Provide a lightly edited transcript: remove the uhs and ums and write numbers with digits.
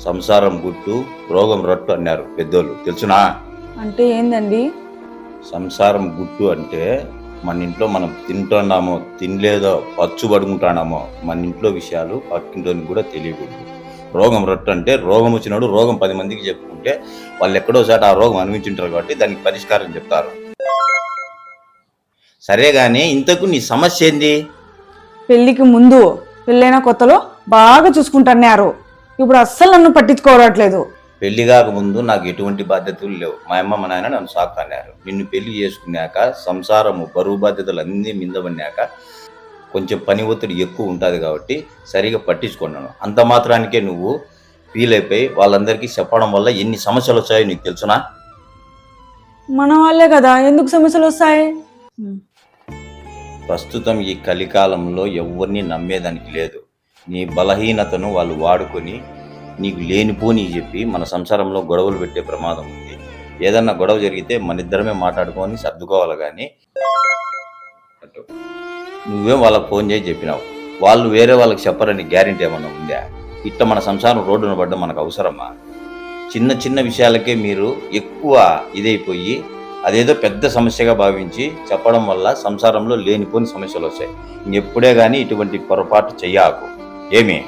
సంసారం గుట్టు రోగం రట్టు అన్నారు పెద్దోళ్ళు, తెలుసునా? అంటే ఏందండి? సంసారం గుట్టు అంటే మన ఇంట్లో మనం తింటున్నామో తినలేదో పచ్చు పడుకుంటున్నామో మన ఇంట్లో విషయాలు పక్కింటోనికి కూడా తెలియకూడదు. రోగం రట్టు అంటే రోగం వచ్చినాడు రోగం 10 మందికి చెప్పుకుంటే వాళ్ళు ఎక్కడో చోట ఆ రోగం అనుభవించుంటారు కాబట్టి దానికి పరిష్కారం చెప్తారు. సరే గాని ఇంతకు నీ సమస్య ఏంది? పెళ్లికి ముందు పెళ్ళైన కొత్తలో బాగా చూసుకుంటున్నారు, ఇప్పుడు అస్సలు నన్ను పట్టించుకోవట్లేదు. పెళ్లి కాకముందు నాకు ఎటువంటి బాధ్యతలు లేవు. మా అమ్మ మా నాయన నన్ను సాకుతున్నారు. నిన్ను పెళ్లి చేసుకున్నాక సంసారము బరువు బాధ్యతలు అన్నీ మిందబడినాక కొంచెం పని ఒత్తిడి ఎక్కువ ఉంటుంది కాబట్టి సరిగా పట్టించుకున్నాను. అంత మాత్రానికే నువ్వు ఫీల్ అయిపోయి వాళ్ళందరికీ చెప్పడం వల్ల ఎన్ని సమస్యలు వచ్చాయో నీకు తెలుసునా? మన వాళ్ళే కదా, ఎందుకు సమస్యలు వస్తాయి? ప్రస్తుతం ఈ కలికాలంలో ఎవరిని నమ్మేదానికి లేదు. నీ బలహీనతను వాళ్ళు వాడుకొని నీకు లేనిపోని చెప్పి మన సంసారంలో గొడవలు పెట్టే ప్రమాదం ఉంది. ఏదన్నా గొడవ జరిగితే మన ఇద్దరమే మాట్లాడుకొని సర్దుకోవాలి. కానీ నువ్వే వాళ్ళకి ఫోన్ చేసి చెప్పినావు, వాళ్ళు వేరే వాళ్ళకి చెప్పరని గ్యారెంటీ ఏమన్నా ఉందా? ఇట్ట మన సంసారం రోడ్డున పడ్డం మనకు అవసరమా? చిన్న చిన్న విషయాలకే మీరు ఎక్కువ ఇదైపోయి అదేదో పెద్ద సమస్యగా భావించి చెప్పడం వల్ల సంసారంలో లేనిపోని సమస్యలు వస్తాయి. ఇంకెప్పుడే కానీ ఇటువంటి పొరపాటు చెయ్యకు. ఏమి?